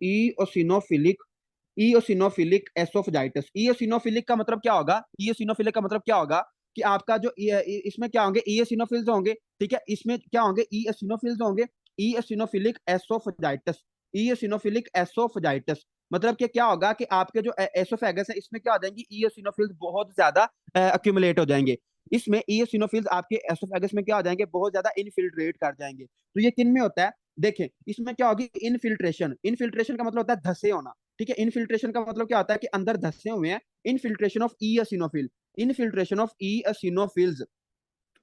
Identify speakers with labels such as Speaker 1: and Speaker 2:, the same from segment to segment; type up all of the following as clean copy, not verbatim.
Speaker 1: ईओसिनोफिलिक ईओसिनोफिलिक एसोफेजाइटिस। ईओसिनोफिलिक का मतलब क्या होगा? ईओसिनोफिलिक का मतलब क्या होगा कि आपका जो इसमें क्या होंगे? ईओसिनोफिल्स होंगे, ठीक है। इसमें क्या होंगे? ईओसिनोफिल्स होंगे। ईओसिनोफिलिक एसोफेजाइटिस, ईओसिनोफिलिक एसोफेजाइटिस मतलब कि क्या होगा कि आपके जो एसोफेगस है इसमें क्या हो जाएंगी? ईओसिनोफिल्स बहुत ज्यादा अक्यूमुलेट हो जाएंगे। इसमें ईओसिनोफिल्स आपके एसोफेगस में क्या हो जाएंगे? बहुत ज्यादा इनफिल्ट्रेट कर जाएंगे। तो ये किन में होता है? देखें, इसमें क्या होगी? इनफिल्ट्रेशन। इनफिल्ट्रेशन का मतलब होता है धसे होना, ठीक है। इनफिल्ट्रेशन का मतलब क्या होता है? कि अंदर धसे हुए हैं। Infiltration of eosinophil, infiltration of eosinophils.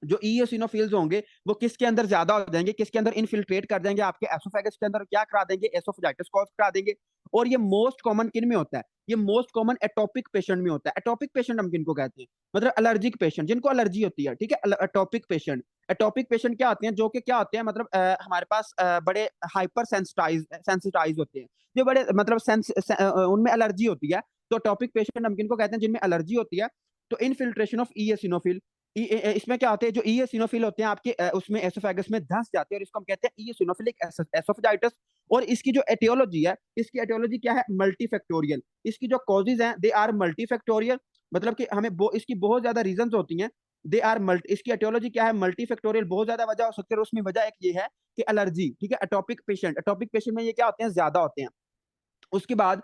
Speaker 1: जो ईओसिनोफिल्स होंगे वो किसके अंदर ज्यादा हो जाएंगे? किसके अंदर? इनफिल्ट्रेट कर जाएंगे आपके एसोफेगस के अंदर। क्या करा देंगे? एसोफेजाइटिस कॉज करा देंगे। और ये मोस्ट कॉमन किन में होता है? ये मोस्ट कॉमन एटोपिक पेशेंट में होता है। एटोपिक पेशेंट हम किनको कहते हैं? मतलब एलर्जिक पेशेंट, जिनको एलर्जी होती है, ठीक है। एटोपिक पेशेंट, एटोपिक पेशेंट क्या होते हैं? जो कि क्या होते हैं? मतलब हमारे पास बड़े हाइपर सेंसिटाइज होते हैं, जो बड़े मतलब उनमें एलर्जी होती है। तो टॉपिक पेशेंट हम किनको कहते हैं? जिनमें एलर्जी होती है। तो इनफिल्ट्रेशन ऑफ ईएसिनोफिल, इसमें क्या होते हैं? जो ईएसिनोफिल होते हैं आपके उसमें एसोफेगस में धंस जाते हैं, और इसको हम कहते हैं ईएसिनोफिलिक एसोफेजाइटिस। और इसकी जो एटियोलॉजी है, इसकी एटियोलॉजी क्या है? मल्टीफैक्टोरियल। इसकी जो कॉजेज हैं दे आर मल्टीफैक्टोरियल, मतलब कि हमें इसकी बहुत ज्यादा रीजंस होती हैं। दे आर मल्टी, इसकी एटियोलॉजी क्या है? मल्टीफैक्टोरियल। बहुत ज्यादा वजह हो सकती है, और उसमें वजह एक ये है कि एलर्जी, ठीक है। एटोपिक पेशेंट में ये क्या होते हैं? ज्यादा होते हैं। उसके बाद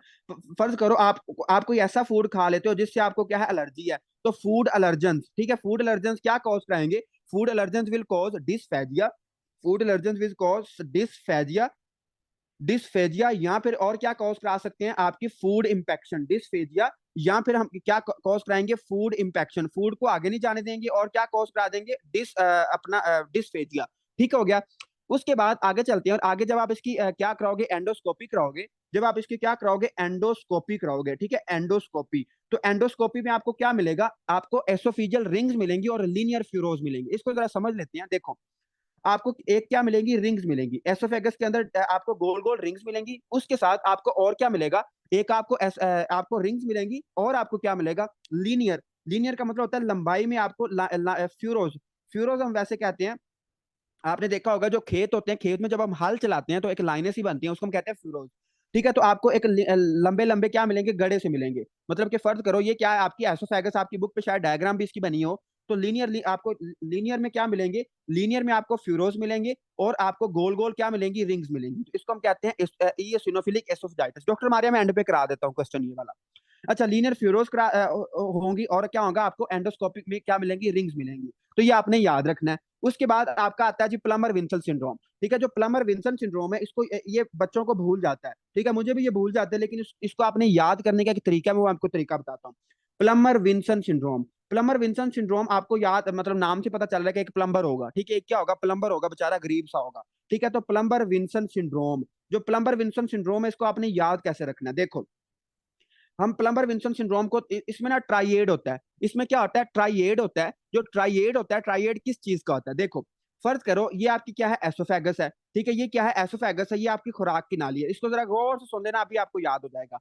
Speaker 1: फर्ज करो आप कोई ऐसा फूड खा लेते हो जिससे आपको क्या है? एलर्जी है। तो फूड एलर्जेंस, ठीक है। फूड एलर्जेंस क्या कॉज कराएंगे? Food allergens will cause dysphagia, food allergens will cause dysphagia, dysphagia. या फिर और क्या कॉज करा सकते हैं? आपकी फूड इंफेक्शन, डिसफेजिया। या फिर हम क्या कॉज कराएंगे? फूड इंफेक्शन, फूड को आगे नहीं जाने देंगे। और क्या कॉज करा देंगे? अपना डिसफेजिया, ठीक हो गया। उसके बाद आगे चलते हैं, और आगे जब आप इसकी क्या कराओगे? एंडोस्कोपी कराओगे। जब आप इसकी क्या कराओगे? एंडोस्कोपी कराओगे, ठीक है। एंडोस्कोपी, तो एंडोस्कोपी में आपको क्या मिलेगा? आपको एसोफिजियल रिंग्स मिलेंगी और लीनियर फ्यूरोज मिलेंगे। इसको जरा समझ लेते हैं। देखो, आपको एक क्या मिलेंगी? रिंग्स मिलेंगी। एसोफेगस के अंदर आपको गोल गोल रिंग्स मिलेंगी। उसके साथ आपको और क्या मिलेगा? एक आपको रिंग्स मिलेंगी, और आपको क्या मिलेगा? लीनियर। लीनियर का मतलब होता है लंबाई में आपको फ्यूरोज। फ्यूरोज हम वैसे कहते हैं, आपने देखा होगा जो खेत होते हैं, खेत में जब हम हल चलाते हैं तो एक लाइनें सी बनती हैं, उसको हम कहते हैं फ्यूरोज, ठीक है। तो आपको एक लंबे लंबे क्या मिलेंगे? गड़े से मिलेंगे। मतलब कि फर्ज करो ये क्या है? आपकी एसोफेगस, आपकी बुक पे शायद डायग्राम भी इसकी बनी हो। तो आपको लीनियर में क्या मिलेंगे? लीनियर में आपको फ्यूरोज मिलेंगे, और आपको गोल गोल क्या मिलेंगी? रिंग्स मिलेंगी। तो इसको हम कहते हैं ईओसिनोफिलिक एसोफेजाइटिस। डॉक्टर मारिया, मैं एंड पे करा देता हूँ क्वेश्चन ये वाला। अच्छा, लीनियर फ्यूरोज होंगी, और क्या होगा? आपको एंडोस्कोपिक में क्या मिलेंगी? रिंग्स मिलेंगी। तो ये आपने याद रखना है। उसके बाद आपका आता है जी प्लमर विंसल सिंड्रोम, ठीक है। जो प्लमर विंसल सिंड्रोम है, इसको ये बच्चों को भूल जाता है, ठीक है। मुझे भी ये भूल जाते हैं, लेकिन इसको आपने याद करने का एक तरीका है, मैं आपको तरीका बताता हूँ। Plummer Vinson syndrome, Plummer Vinson syndrome आपको याद, मतलब नाम से पता चल रहा है कि एक प्लम्बर होगा, ठीक है। एक क्या होगा? प्लम्बर होगा, बेचारा गरीब सा होगा, ठीक है। तो प्लम्बर विंसन सिंड्रोम, जो प्लम्बर विंसन सिंड्रोम है, इसको आपने याद कैसे रखना है? देखो, हम प्लम्बर विंसन सिंड्रोम को, इसमें ना ट्राइएड होता है। इसमें क्या होता है? ट्राइएड होता है। जो ट्राइएड होता है, ट्राइएड किस चीज का होता है? देखो, फर्ज करो ये आपकी क्या है? एसोफेगस है, ठीक है। ये क्या है? एसोफेगस है। ये आपकी खुराक की नाली है। इसको जरा गौर से सुन लेना, अभी आपको याद हो जाएगा।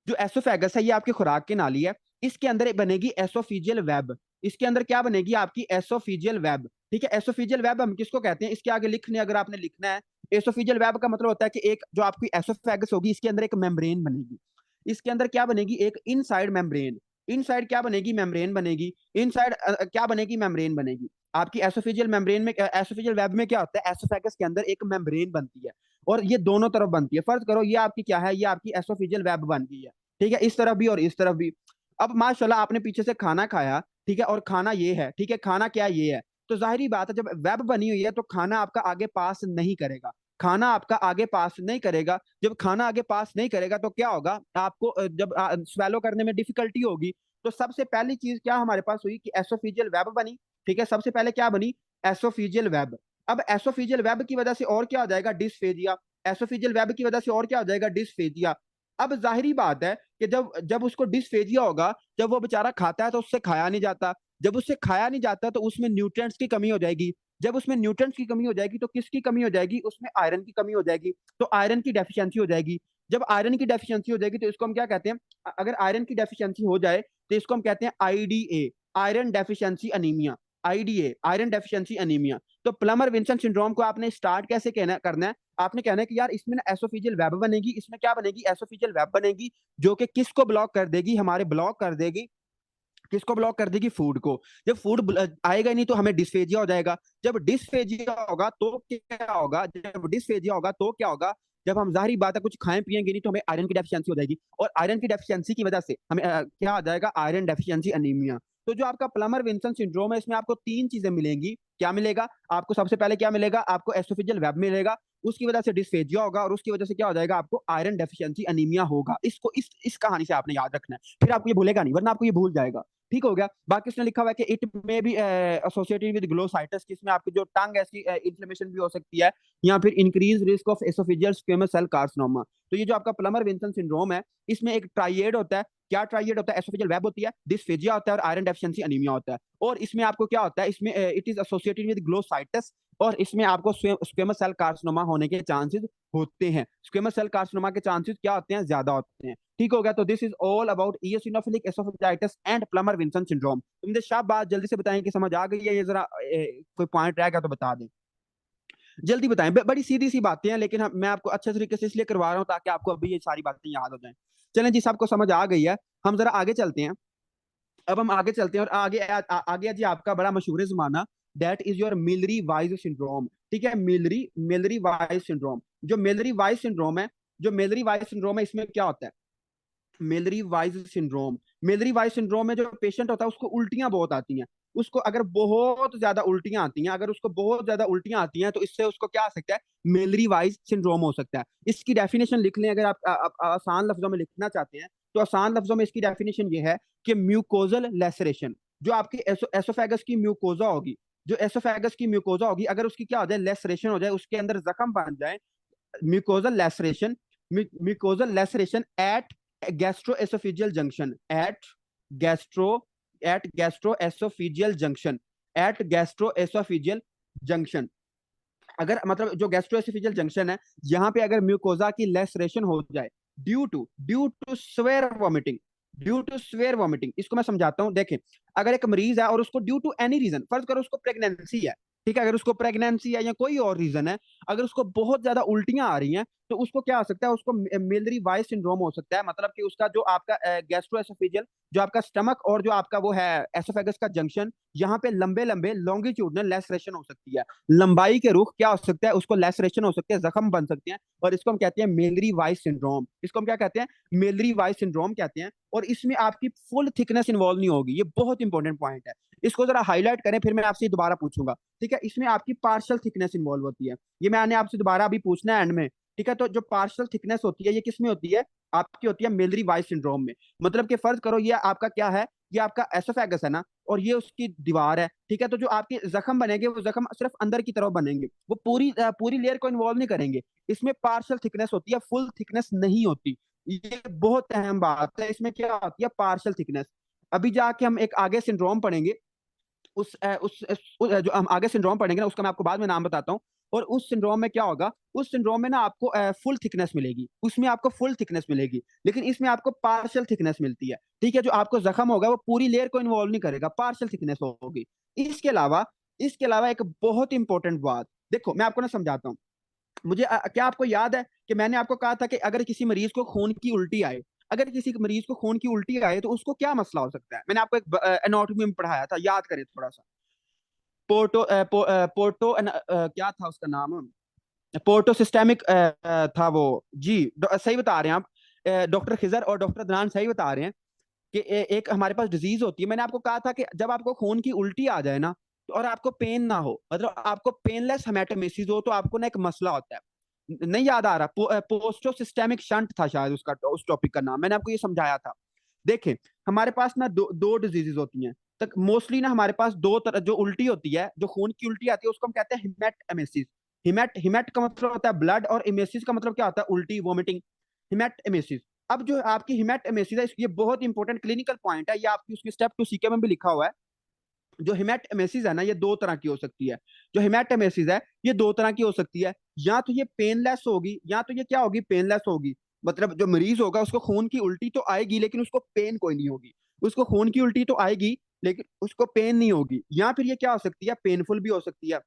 Speaker 1: जो एसोफेगस है ये आपकी खुराक की नाली है। इसके अंदर बनेगी एसोफिजियल वेब। इसके अंदर क्या बनेगी? आपकी एसोफिजियल वेब, ठीक है। एसोफिजियल वेब हम किसको कहते हैं? इसके आगे लिखने, अगर आपने लिखना है, एसोफिजियल वेब का मतलब होता है कि एक जो आपकी एसोफेगस होगी, इसके अंदर एक मेम्ब्रेन बनेगी। इसके अंदर क्या बनेगी? एक इनसाइड मेम्ब्रेन। इनसाइड क्या बनेगी? मेम्ब्रेन बनेगी। इनसाइड क्या बनेगी? मेम्ब्रेन बनेगी। आपकी एसोफिजियल मेम्ब्रेन में, एसोफिजियल वेब में क्या होता है? एसोफेगस के अंदर एक मेम्ब्रेन बनती है, और ये दोनों तरफ बनती है। फर्ज करो ये आपकी क्या है? ये आपकी एसोफिजियल वेब बन गई है, ठीक है। इस तरफ भी और इस तरफ भी। अब माशाल्लाह आपने पीछे से खाना खाया, ठीक है, और खाना ये है, ठीक है। खाना क्या ये है? तो जाहिर बात है, जब वेब बनी हुई है तो खाना आपका आगे पास नहीं करेगा। खाना आपका आगे पास नहीं करेगा। जब खाना आगे पास नहीं करेगा तो क्या होगा? आपको जब स्वेलो करने में डिफिकल्टी होगी। तो सबसे पहली चीज क्या हमारे पास हुई? कि एसोफिजियल वेब बनी, ठीक है। सबसे पहले क्या बनी? एसोफिजियल वेब। अब एसोफिजियल वेब की वजह से और क्या हो जाएगा? डिस्फेजिया। एसोफिजियल वेब की वजह से और क्या हो जाएगा? डिस्फेजिया। अब जाहिर बात है कि जब जब उसको डिस्फेजिया होगा, जब वो बेचारा खाता है तो उससे खाया नहीं जाता। जब उससे खाया नहीं जाता तो उसमें न्यूट्रिएंट्स की कमी हो जाएगी। जब उसमें न्यूट्रिएंट्स की कमी हो जाएगी तो किसकी कमी हो जाएगी? उसमें आयरन की कमी हो जाएगी। तो आयरन की डेफिशिएंसी हो जाएगी। जब आयरन की डेफिशिएंसी हो जाएगी तो इसको हम क्या कहते हैं? अगर आयरन की डेफिशिएंसी हो जाए तो इसको हम कहते हैं IDA, iron deficiency anaemia. IDA, iron deficiency anaemia. तो प्लमर विंसन सिंड्रोम को आपने स्टार्ट कैसे करना है? आपने कहना है कि यार इसमें ना एसोफेजियल वेब बनेगी, इसमें क्या बनेगी, एसोफेजियल वेब बनेगी, जो कि किसको ब्लॉक कर देगी, हमारे ब्लॉक कर देगी, किसको ब्लॉक कर देगी, फूड को। जब फूड आएगा ही नहीं तो हमें डिस्फेजिया हो जाएगा। जब डिस्फेजिया होगा तो क्या होगा, जब डिस्फेजिया होगा तो क्या होगा, जब हम जाहिर बात है कुछ खाएं पिएंगे नहीं तो हमें आयरन की डेफिशिएंसी हो जाएगी, और आयरन की डेफिशिएंसी की वजह से हमें क्या आ जाएगा, आयरन डेफिशिएंसी अनीमिया। तो जो आपका प्लमर विंसन सिंड्रोम है, इसमें आपको तीन चीजें मिलेंगी। क्या मिलेगा आपको, सबसे पहले क्या मिलेगा आपको, एसोफेजियल वेब मिलेगा, उसकी वजह से डिस्फेजिया होगा, और उसकी वजह से क्या हो जाएगा, आपको आयरन डेफिशिएंसी अनीमिया होगा। इसको इस कहानी से आपने याद रखना है, फिर आपको ये भूलेगा नहीं, वरना आपको ये भूल जाएगा। ठीक हो गया। बाकी उसने लिखा हुआ है कि इट में भी एसोसिएटेड विद ग्लोसाइटिस, किसमें आपकी जो टंग ऐसी इन्फ्लेमेशन भी हो सकती है, या फिर increase risk of oesophageal squamous cell carcinoma. तो ये जो आपका प्लमर विंसन सिंड्रोम है, इसमें एक ट्राइएड होता है। क्या ट्राइएड होता है, एसोफेजियल वेब होती है, डिस्फेजिया होता है, और आयरन डेफिशिएंसी अनीमिया होता है। और इसमें आपको क्या होता है, इसमें it is associated with glossitis, और इसमें आपको स्क्वेमस सेल कार्सिनोमा होने के चांसेस होते हैं। स्क्वेमस सेल कार्सिनोमा के चांसेस क्या होते हैं, ज्यादा होते हैं। ठीक हो गया। तो this is all about eosinophilic oesophagitis and Plummer Vinson syndrome. तो मुझे शाबाश, जल्दी से बताएं कि समझ आ गई है, ये जरा कोई पॉइंट रह गया तो बता दें, जल्दी बताएं। बड़ी सीधी सी बातें हैं, लेकिन मैं आपको अच्छे तरीके से इसलिए करवा रहा हूँ ताकि आपको अभी ये सारी बातें याद हो जाएं। चलें जी, सबको समझ आ गई है, हम जरा आगे चलते हैं। अब हम आगे चलते हैं, और आगे जी आपका बड़ा मशहूर जमाना, that is your Mallory Weiss syndrome. ठीक है, मिलरी वाइज सिंड्रोम। जो मिलरी वाइज सिंड्रोम है, जो मिलरी वाइज सिंड्रोम है, इसमें क्या होता है, मिलरी वाइज सिंड्रोम, मिलरी वाइज सिंड्रोम में जो पेशेंट होता है उसको उल्टियां बहुत आती हैं। उसको अगर बहुत ज्यादा उल्टियां आती हैं, अगर उसको बहुत ज्यादा उल्टियां आती हैं, तो इससे उसको क्या आ सकता है, मिलरी वाइज सिंड्रोम हो सकता है। इसकी डेफिनेशन लिख लें, अगर आप आसान लफ्जों में लिखना चाहते हैं, तो आसान लफ्जों में इसकी डेफिनेशन ये है कि म्यूकोजल लेसरेशन, जो आपकी एसोफेगस की म्यूकोजा होगी, जो एसोफेगस की म्यूकोजा होगी, अगर उसकी क्या हो जाए, लेसरेशन हो जाए, उसके अंदर जख्म बन जाए, mucosal laceration, mucosal laceration at gastrooesophageal junction, gastro gastrooesophageal junction, gastrooesophageal junction. अगर मतलब जो गैस्ट्रोएसोफेजियल जंक्शन है, यहाँ पे अगर म्यूकोजा की लेसरेशन हो जाए due to severe vomiting, due to severe vomiting, इसको मैं समझाता हूँ। देखें, अगर एक मरीज है और उसको ड्यू टू एनी रीजन, फर्ज करो उसको प्रेगनेंसी है, ठीक है, अगर उसको प्रेगनेंसी है या कोई और रीजन है, अगर उसको बहुत ज्यादा उल्टियां आ रही हैं, तो उसको क्या हो सकता है, उसको मिलरी वाइज सिंड्रोम हो सकता है। मतलब कि उसका जो आपका गैस्ट्रोएसोफेजियल, जो आपका स्टमक और जो आपका वो है एसोफेगस का जंक्शन, यहाँ पे लंबे लंबे लॉन्गिट्यूडनल लेसरेशन हो सकती है। लंबाई के रुख क्या हो सकता है, उसको लेसरेशन हो सकते हैं, जख्म बन सकते हैं, और इसको हम कहते हैं मेलरी वाइज सिंड्रोम। इसको हम क्या कहते हैं, मेलरी वाइज सिंड्रोम कहते हैं। और इसमें आपकी फुल थिकनेस इन्वॉल्व नहीं होगी, ये बहुत इंपॉर्टेंट पॉइंट है, इसको जरा हाईलाइट करें, फिर मैं आपसे दोबारा पूछूंगा। ठीक है, इसमें आपकी पार्शियल थिकनेस इन्वॉल्व होती है, ये मैंने आपसे दोबारा अभी पूछना है एंड में। ठीक है, तो जो पार्शियल थिकनेस होती है, ये किस में होती है, आपकी होती है मेलरी वाइज सिंड्रोम में। मतलब कि फर्ज करो ये आपका क्या है, ये आपका एसोफेगस है ना, और ये उसकी दीवार है। ठीक है, तो जो आपके जख्म बनेंगे, वो जख्म सिर्फ अंदर की तरफ बनेंगे, वो पूरी लेयर को इन्वॉल्व नहीं करेंगे। इसमें पार्शियल थिकनेस होती है, फुल थिकनेस नहीं होती। ये बहुत अहम बात है, इसमें क्या होती है, पार्शियल थिकनेस। अभी जाके हम एक आगे सिंड्रोम पढ़ेंगे, जो हम आगे सिंड्रोम पढ़ेंगे ना, उसका मैं आपको बाद में नाम बताता हूँ। और उस सिंड्रोम में क्या होगा, उस सिंड्रोम में ना आपको फुल थिकनेस मिलेगी, उसमें आपको फुल थिकनेस मिलेगी, लेकिन इसमें आपको पार्शियल थिकनेस मिलती है। ठीक है, जो आपको जख्म होगा वो पूरी लेयर को इन्वॉल्व नहीं करेगा, पार्शियल थिकनेस होगी। इसके अलावा एक बहुत इंपॉर्टेंट बात, देखो मैं आपको ना समझाता हूँ। मुझे क्या आपको याद है कि मैंने आपको कहा था कि अगर किसी मरीज को खून की उल्टी आए, अगर किसी मरीज को खून की उल्टी आए तो उसको क्या मसला हो सकता है, मैंने आपको एक एनाटॉमी में पढ़ाया था, याद करें थोड़ा सा। क्या था उसका नाम, पोर्टो सिस्टेमिक था वो। जी, सही बता रहे हैं आप, डॉक्टर खिजर और डॉक्टर दनान सही बता रहे हैं कि एक हमारे पास डिजीज होती है। मैंने आपको कहा था कि जब आपको खून की उल्टी आ जाए ना, तो और आपको पेन ना हो, मतलब आपको पेनलेस हेमेटोमेसिस हो, तो आपको ना एक मसला होता है। नहीं याद आ रहा, पोस्टो सिस्टेमिक शंट था शायद उसका, उस टॉपिक का नाम, मैंने आपको ये समझाया था। देखें, हमारे पास ना दो डिजीजेस होती हैं, तक मोस्टली ना हमारे पास दो तरह, जो उल्टी होती है, जो खून की उल्टी आती है, उसको हम कहते हैं हिमेट एमेसिस। हिमेट का मतलब होता है ब्लड, और एमेसिस का मतलब क्या होता है, उल्टी, वोमिटिंग, हिमेट एमेसिस। अब जो आपकी हिमेट एमेसिस है, ये बहुत इंपॉर्टेंट क्लिनिकल पॉइंट है, ये आपकी उसकी स्टेप 2 सीके में भी लिखा हुआ है। जो हिमेट एमेसिस है ना, ये दो तरह की हो सकती है। जो हिमेट एमेसिस है, ये दो तरह की हो सकती है, या तो ये पेनलेस होगी, या तो ये क्या होगी, पेनलेस होगी। मतलब जो मरीज होगा उसको खून की उल्टी तो आएगी, लेकिन उसको पेन कोई नहीं होगी। उसको खून की उल्टी तो आएगी, लेकिन उसको पेन नहीं होगी। या फिर ये क्या हो सकती है, पेनफुल भी हो सकती है।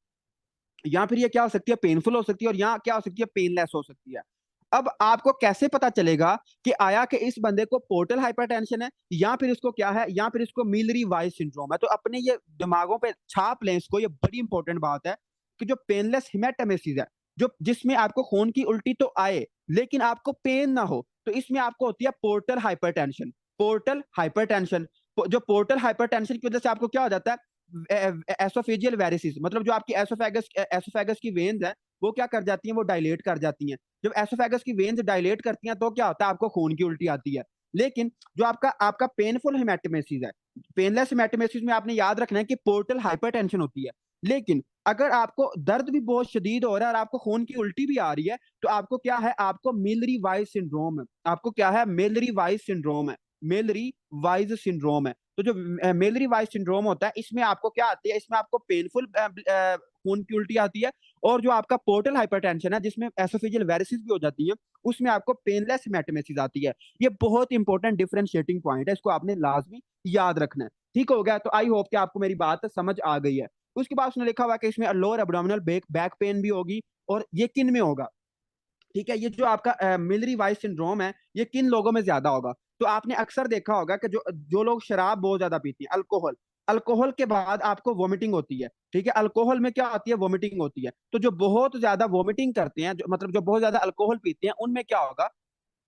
Speaker 1: या फिर ये क्या हो सकती है, पेनफुल हो सकती है, और यहाँ क्या हो सकती है, पेनलेस हो सकती है। अब आपको कैसे पता चलेगा कि आया कि इस बंदे को पोर्टल हाइपरटेंशन है, या फिर इसको क्या है, या फिर इसको मिलरी वाइस सिंड्रोम है? तो अपने ये दिमागों पे छाप लें इसको, ये बड़ी इंपॉर्टेंट बात है कि जो पेनलेस हिमेटेमेसिस है, जो जिसमें आपको खून की उल्टी तो आए लेकिन आपको पेन ना हो, तो इसमें आपको होती है पोर्टल हाइपरटेंशन। पोर्टल हाइपरटेंशन, जो पोर्टल हाइपरटेंशन की वजह से आपको क्या हो जाता है, एसोफेजियल वेरिसिस, मतलब जो आपकी एसोफेगस की वेन्स है वो क्या कर जाती हैं, वो डायलेट कर जाती हैं। जब एसोफेगस की वेन्स डायलेट करती हैं तो क्या होता है, आपको खून की उल्टी आती है। लेकिन जो आपका आपका पेनफुल हेमेटोमेसिस है, पेनलेस हेमेटोमेसिस में आपने याद रखना है कि पोर्टल हाइपरटेंशन होती है। लेकिन अगर आपको दर्द भी बहुत शदीद हो रहा है और आपको खून की उल्टी भी आ रही है, तो आपको क्या है, आपको मिलरी वाइज सिंड्रोम है। आपको क्या है, मिलरी वाइज सिंड्रोम है। मिलरी वाइज सिंड्रोम है। तो जो मिलरी वाइज सिंड्रोम होता है, इसमें आपको क्या आती है, इसमें आपको पेनफुल खून की उल्टी आती है। और जो आपका पोर्टल हाइपरटेंशन है, जिसमें एसोफेजियल वेरिसिस भी हो जाती है, उसमें आपको पेनलेस हेमेटोमेसिस आती है। ये बहुत इंपॉर्टेंट डिफरेंशिएटिंग पॉइंट है, इसको आपने लाजमी याद रखना है। ठीक हो गया? तो आई होप कि आपको मेरी बात समझ आ गई है। उसके बाद उसने लिखा हुआ कि इसमें लोअर एब्डोमिनल बैक पेन भी होगी, और ये किन में होगा? ठीक है, ये जो आपका मिलरी वाइज सिंड्रोम है, ये किन लोगों में ज्यादा होगा? तो आपने अक्सर देखा होगा कि जो जो लोग शराब बहुत ज्यादा पीते हैं, अल्कोहल, अल्कोहल के बाद आपको वोमिटिंग होती है। ठीक है, अल्कोहल में क्या होती है, वोमिटिंग होती है। तो जो बहुत ज्यादा वोमिटिंग करते हैं, जो मतलब जो बहुत ज्यादा अल्कोहल पीते हैं, उनमें क्या होगा,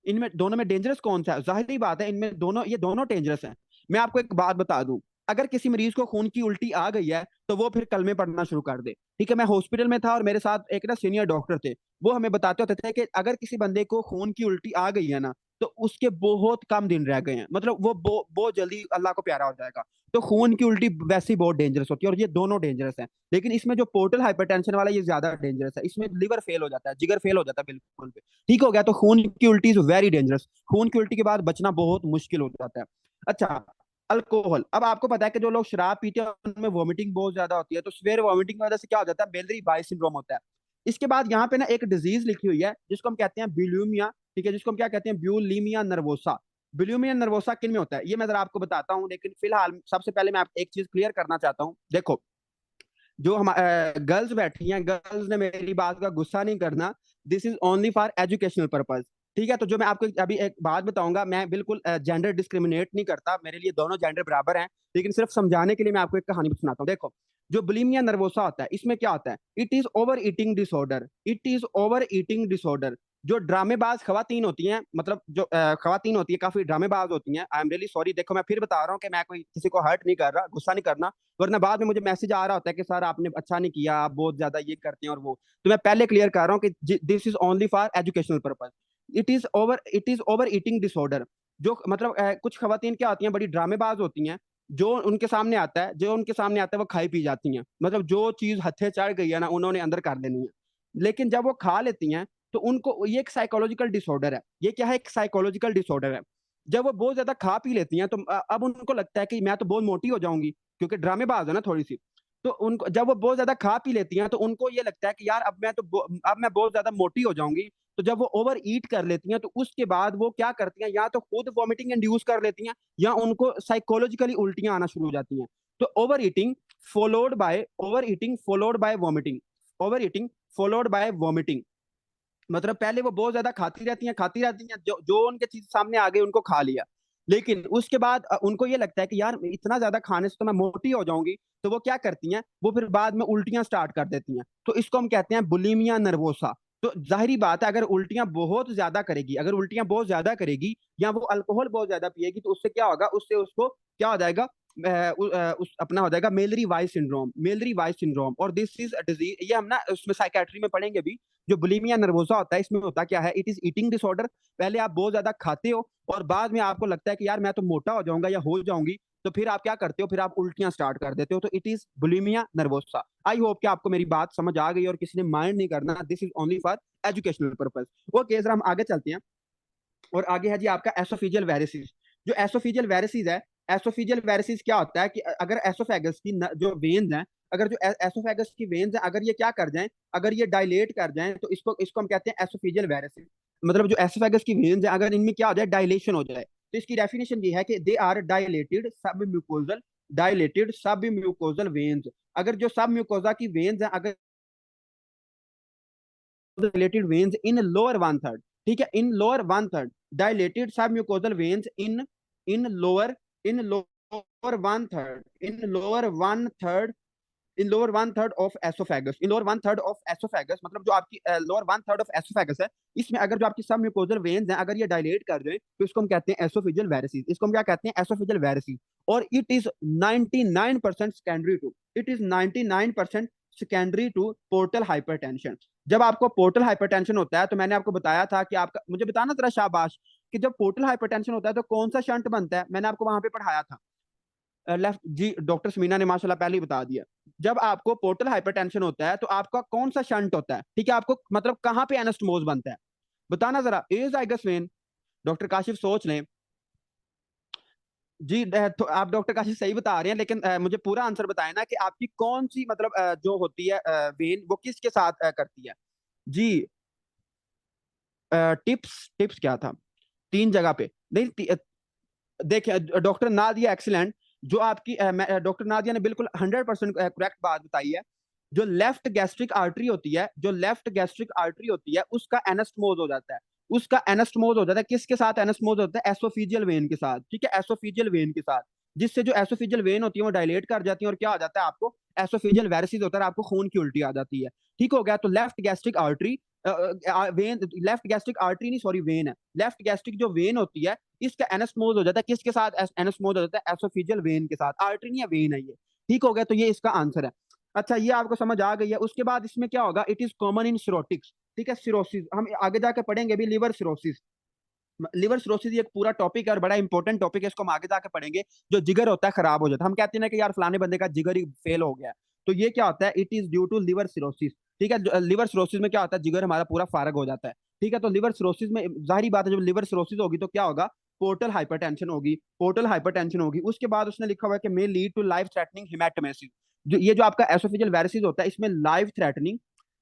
Speaker 1: इनमें दोनों में डेंजरस कौन सा है? जाहिर बात है, इनमें दोनों, ये दोनों डेंजरस हैं। मैं आपको एक बात बता दूं, अगर किसी मरीज को खून की उल्टी आ गई है तो वो फिर कलमे पढ़ना शुरू कर दे। ठीक है, मैं हॉस्पिटल में था और मेरे साथ एक ना सीनियर डॉक्टर थे, वो हमें बताते होते थे कि अगर किसी बंदे को खून की उल्टी आ गई है ना, तो उसके बहुत कम दिन रह गए हैं, मतलब वो बहुत जल्दी अल्लाह को प्यारा हो जाएगा। तो खून की उल्टी वैसे ही बहुत डेंजरस होती है, और ये दोनों डेंजरस हैं। लेकिन इसमें जो पोर्टल हाइपरटेंशन वाला, ये ज्यादा डेंजरस है। इसमें लिवर फेल हो जाता है, जिगर फेल हो जाता है बिल्कुल भी। ठीक हो गया? तो खून की उल्टी इज वेरी डेंजरस। खून की उल्टी के बाद बचना बहुत मुश्किल हो जाता है। अच्छा, अल्कोहल, अब आपको पता है कि जो लोग शराब पीते हैं उनमें वॉमिटिंग बहुत ज्यादा होती है, तो सवेरे वॉमिटिंग की वजह से क्या हो जाता है, बेलरी बाई सिंड्रोम होता है। इसके बाद यहाँ पे ना एक डिजीज लिखी हुई है जिसको हम कहते हैं ब्यूलीमिया। ठीक है, जिसको हम क्या कहते हैं, ब्यूलीमिया नर्वोसा। ब्यूलीमिया नर्वोसा किन में होता है, ये मैं जरा आपको बताता हूँ, लेकिन फिलहाल सबसे पहले मैं आप एक चीज क्लियर करना चाहता हूँ। देखो, जो हम गर्ल्स बैठी हैं, गर्ल्स ने मेरी बात का गुस्सा नहीं करना, this is only for educational purpose. ठीक है, तो जो मैं आपको अभी एक बात बताऊंगा, मैं बिल्कुल जेंडर डिस्क्रिमिनेट नहीं करता, मेरे लिए दोनों जेंडर बराबर हैं। लेकिन सिर्फ समझाने के लिए मैं आपको एक कहानी सुनाता हूँ। देखो, जो बुलिमिया नर्वोसा होता है, इसमें क्या होता है, it is over eating disorder. It is over eating disorder. जो ड्रामेबाज खवातीन होती हैं, मतलब जो खवातीन होती है, काफी ड्रामेबाज होती हैं, आई एम रियली सॉरी। देखो, मैं फिर बता रहा हूँ कि मैं कोई किसी को हर्ट नहीं कर रहा, गुस्सा नहीं करना, वरना बाद में मुझे मैसेज आ रहा होता है कि सर आपने अच्छा नहीं किया, आप बहुत ज्यादा ये करते हैं और वो। तो मैं पहले क्लियर कर रहा हूँ कि this is only for educational purpose. It is over eating disorder. जो मतलब कुछ खवातीन क्या होती हैं, बड़ी ड्रामेबाज होती हैं। जो उनके सामने आता है वो खाई पी जाती हैं, मतलब जो चीज हथे चढ़ गई है ना, उन्होंने अंदर कर देनी है। लेकिन जब वो खा लेती हैं, तो उनको ये एक साइकोलॉजिकल डिसऑर्डर है। ये क्या है, एक साइकोलॉजिकल डिसऑर्डर है। जब वो बहुत ज्यादा खा पी लेती हैं, तो अब उनको लगता है कि मैं तो बहुत मोटी हो जाऊंगी, क्योंकि ड्रामेबाज है ना थोड़ी सी। तो उनको जब वो बहुत ज्यादा खा पी लेती हैं, तो उनको ये लगता है कि यार अब मैं बहुत ज्यादा मोटी हो जाऊंगी। तो जब वो ओवर ईट कर लेती हैं, तो उसके बाद वो क्या करती हैं, या तो खुद वॉमिटिंग इंड्यूस कर लेती हैं, या उनको साइकोलॉजिकली उल्टियां आना शुरू हो जाती हैं। तो over eating followed by vomiting. Over eating followed by vomiting, मतलब पहले वो बहुत ज्यादा खाती रहती हैं, जो जो उनके चीज सामने आ गई उनको खा लिया। लेकिन उसके बाद उनको ये लगता है कि यार इतना ज्यादा खाने से तो मैं मोटी हो जाऊंगी। तो वो क्या करती हैं, वो फिर बाद में उल्टियां स्टार्ट कर देती हैं। तो इसको हम कहते हैं बुलिमिया नर्वोसा। तो जाहिर बात है, अगर उल्टियां बहुत ज्यादा करेगी, या वो अल्कोहल बहुत ज्यादा पिएगी, तो उससे क्या होगा, उससे उसको क्या हो जाएगा, उस अपना हो जाएगा Mallory vice syndrome. Mallory vice syndrome, और दिस इज डिजीज, ये हम ना उसमें साइकेट्री में पढ़ेंगे भी। जो बुलिमिया नर्वोसा होता है, इसमें होता क्या है, इट इज ईटिंग डिसऑर्डर। पहले आप बहुत ज्यादा खाते हो, और बाद में आपको लगता है कि यार मैं तो मोटा हो जाऊंगा या हो जाऊंगी। तो फिर आप क्या करते हो, फिर आप उल्टियां स्टार्ट कर देते हो। तो it is bulimia nervosa. I hope कि आपको मेरी बात समझ आ गई और किसी ने माइंड नहीं करना, this is only for educational purpose. Okay, जरा हम आगे चलते हैं। और आगे है जी आपका एसोफिजियल वेरिसिस। जो एसोफिजियल वेरिसिस है, एसोफिजियल वेरिसिस क्या होता है कि अगर एसोफेगस की जो वेन्स हैं, अगर जो एसोफेगस की वेन्स हैं, अगर ये क्या कर जाएं, अगर ये डायलेट कर जाएं, तो इसको इसको हम कहते हैं एसोफिजियल वेरिसिस। मतलब जो एसोफेगस की वेन्स हैं, अगर इनमें क्या हो जाए, डायलेशन हो जाए, तो इसकी डेफिनेशन ये है कि दे आर डायलेटेड सब म्यूकोजल वेन्स। अगर जो सब म्यूकोजा की वेन्स हैं, अगर dilated veins in lower one third, ठीक है, in lower one third, dilated submucosal veins in lower one third, in lower one third of esophagus, in lower one third of esophagus, मतलब जो आपकी lower one third of oesophagus है, इसमें अगर जो आपकी सब म्यूकोजल वेन्स हैं अगर ये डायलेट कर जाए तो इसको हम कहते हैं एसोफिजियल वेरिसिस, इसको हम क्या कहते हैं, एसोफिजियल वेरिसिस। और it is 99% secondary to, it is 99% secondary to portal hypertension. जब आपको पोर्टल हाइपरटेंशन होता है तो मैंने आपको बताया था कि आपका, मुझे बताना जरा शाबाश, कि जब पोर्टल हाइपरटेंशन होता है तो कौन सा शंट बनता है, मैंने आपको वहां पे पढ़ाया था। लेफ्ट जी, डॉक्टर समीना ने माशाल्लाह पहले ही बता दिया। जब आपको पोर्टल हाइपरटेंशन होता है तो आपका कौन सा शंट होता है, ठीक है, आपको मतलब कहां पे एनास्टोमोज बनता है, बताना जरा। एजाइगस वेन, डॉक्टर काशिफ सोच लें जी। तो आप डॉक्टर काशिफ सही बता रहे हैं, लेकिन मुझे पूरा आंसर बताएं ना कि आपकी कौन सी मतलब जो होती है वेन वो किसके साथ करती है जी। टिप्स, टिप्स क्या था, तीन जगह पे नहीं। देखिए डॉक्टर नादिया एक्सीलेंट, जो आपकी डॉक्टर नादिया ने बिल्कुल 100% करेक्ट बात बताई है। जो लेफ्ट गैस्ट्रिक आर्टरी होती है, जो लेफ्ट गैस्ट्रिक आर्टरी होती है उसका एनास्टमोज हो जाता है, उसका एनास्टमोज हो जाता है, किसके साथ एनास्टमोज होता है, एसोफिजियल वेन के साथ, ठीक है, एसोफिजियल वेन के साथ, जिससे जो एसोफिजियल वेन होती है वो डायलेट कर जाती है और क्या आ जाता है आपको, एसोफिजियल वेरिसिस होता है, आपको खून की उल्टी आ जाती है। ठीक हो गया, तो left gastric artery vein, left gastric artery नहीं सॉरी वेन है, लेफ्ट गैस्ट्रिक जो वेन होती है इसका एनास्टमोज हो जाता है, किसके साथ एनास्टमोज हो जाता है, एसोफिजियल वेन के साथ, आर्टरी नहीं है वेन है ये। ठीक हो गया, तो ये इसका आंसर है। अच्छा ये आपको समझ आ गई है। उसके बाद इसमें क्या होगा, इट इज कॉमन इन सिरोटिक्स, ठीक है, सिरोसिस हम आगे जाके पढ़ेंगे भी, लिवर सिरोसिस, लिवर सिरोसिस ये एक पूरा टॉपिक है और बड़ा इंपॉर्टेंट टॉपिक है, इसको हम आगे जाके पढ़ेंगे। जो जिगर होता है खराब हो जाता है, हम कहते हैं ना कि यार फलाने बंदे का जिगर ही फेल हो गया, तो ये क्या होता है, it is due to liver cirrhosis. ठीक है, लिवर सिरोसिस में क्या होता है, जिगर हमारा पूरा फारग हो जाता है। ठीक है, तो लिवर सिरोसिस में जाहिर बात है जब लिवर सिरोसिस होगी तो क्या होगा, पोर्टल हाइपरटेंशन होगी, पोर्टल हाइपरटेंशन होगी। उसके बाद उसने लिखा हुआ है कि may lead to life threatening haematemesis. जो ये जो आपका एसोफेजियल वेरिसिस होता है इसमें लाइफ थ्रेटनिंग,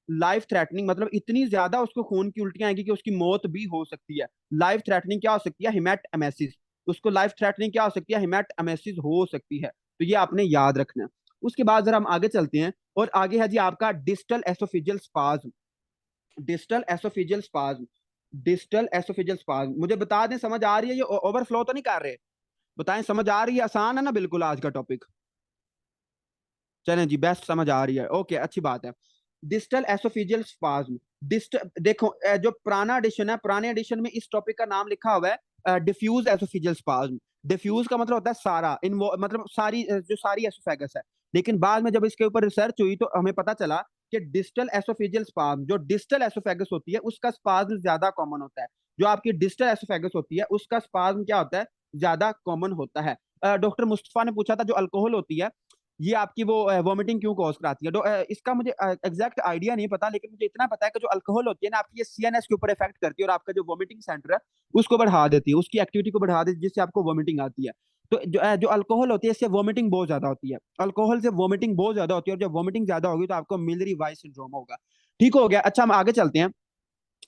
Speaker 1: लाइफ थ्रेटनिंग मतलब इतनी ज्यादा उसको खून की उल्टियां आएंगी कि उसकी मौत भी हो सकती है। लाइफ थ्रेटनिंग क्या हो सकती है, हिमेट एमेसिस, उसको लाइफ थ्रेटनिंग क्या हो सकती है, हिमेट एमेसिस हो सकती है। तो ये आपने याद रखना है। उसके बाद जरा हम आगे चलते हैं और आगे है जी आपका distal oesophageal spasm, distal oesophageal spasm, distal oesophageal spasm. मुझे बता दें समझ आ रही है, ये ओवरफ्लो तो नहीं कर रहे, बताएं समझ आ रही है, आसान है ना बिल्कुल आज का टॉपिक। चलें जी, बेस्ट समझ आ रही है, ओके अच्छी बात है। डिस्टल एसोफिजियल स्पाज्म, डिस्ट देखो जो पुराना एडिशन है, पुराने एडिशन में इस टॉपिक का नाम लिखा हुआ है डिफ्यूज एसोफिजियल स्पाज्म। डिफ्यूज का मतलब होता है सारा, इन मतलब सारी जो सारी एसोफेगस है। लेकिन बाद में जब इसके ऊपर रिसर्च हुई तो हमें पता चला कि डिस्टल एसोफिजियल स्पाज्म, जो डिस्टल एसोफेगस होती है उसका स्पाज्म ज्यादा कॉमन होता है। जो आपकी डिस्टल एसोफेगस होती है उसका स्पाज्म क्या होता है, ज्यादा कॉमन होता है। डॉक्टर मुस्तफा ने पूछा था जो अल्कोहल होती है ये आपकी वो वॉमिटिंग क्यों कॉज कराती है, इसका मुझे एग्जैक्ट आइडिया नहीं पता, लेकिन मुझे इतना पता है कि जो अल्कोहल होती है ना आपकी, ये सीएनएस के ऊपर इफेक्ट करती है और आपका जो वॉमिटिंग सेंटर है उसको बढ़ा देती है, उसकी एक्टिविटी को बढ़ा देती है, जिससे आपको वॉमिटिंग आती है। तो जो अल्कोहल होती है इससे वॉमिटिंग बहुत ज्यादा होती है, अल्कोहल से वॉमिटिंग बहुत ज्यादा होती है, और जब वॉमिटिंग ज्यादा होगी तो आपको मिलरी वाइस सिंड्रोम होगा। ठीक हो गया, अच्छा हम आगे चलते हैं।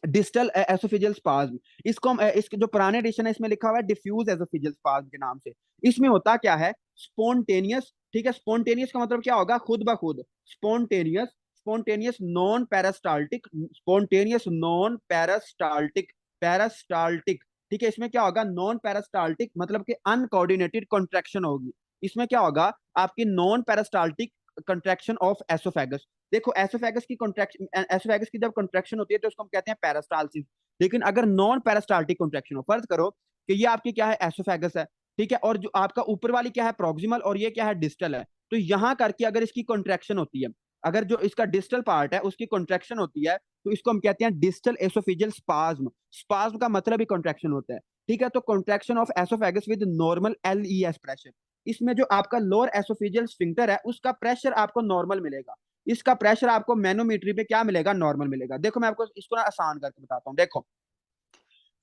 Speaker 1: डिस्टल एसोफिजियल स्पाज्म, इसको हम इसके जो पुराने एडिशन है इसमें लिखा हुआ है डिफ्यूज एसोफिजियल स्पाज्म के नाम से। इसमें होता क्या है, स्पोन्टेनियस, ठीक है, स्पोन्टेनियस का मतलब क्या होगा, खुद ब खुद, spontaneous, spontaneous non peristaltic, spontaneous non peristaltic, peristaltic. ठीक है, इसमें क्या होगा, नॉन पैरास्टाल्टिक मतलब कि अनकोऑर्डिनेटेड कॉन्ट्रैक्शन होगी। इसमें क्या होगा, आपकी non peristaltic contraction of oesophagus. देखो एसोफेगस की कॉन्ट्रैक्शन, एसोफेगस की जब कॉन्ट्रैक्शन होती है तो उसको हम कहते हैं पैरास्टाल्सिस। लेकिन अगर नॉन पैरास्टाल्टिक कॉन्ट्रैक्शन हो, फर्ज करो कि ये आपकी क्या है, एसोफेगस है, ठीक है, और जो आपका ऊपर वाली क्या है, प्रोक्सिमल, और ये क्या है, डिस्टल है। तो यहां करके अगर इसकी कॉन्ट्रैक्शन होती है, अगर जो इसका डिस्टल पार्ट है उसकी कॉन्ट्रैक्शन होती है तो इसको हम कहते हैं डिस्टल एसोफिजियल स्पाज्म। स्पाज्म का मतलब ही कॉन्ट्रैक्शन होता है। ठीक है, तो contraction of oesophagus with normal LES pressure, इसमें जो आपका लोअर एसोफेजियल स्फिंक्टर है उसका प्रेशर आपको नॉर्मल मिलेगा, इसका प्रेशर आपको मैनोमीटरी पे क्या मिलेगा, नॉर्मल मिलेगा। देखो मैं आपको इसको ना आसान करके बताता हूँ। देखो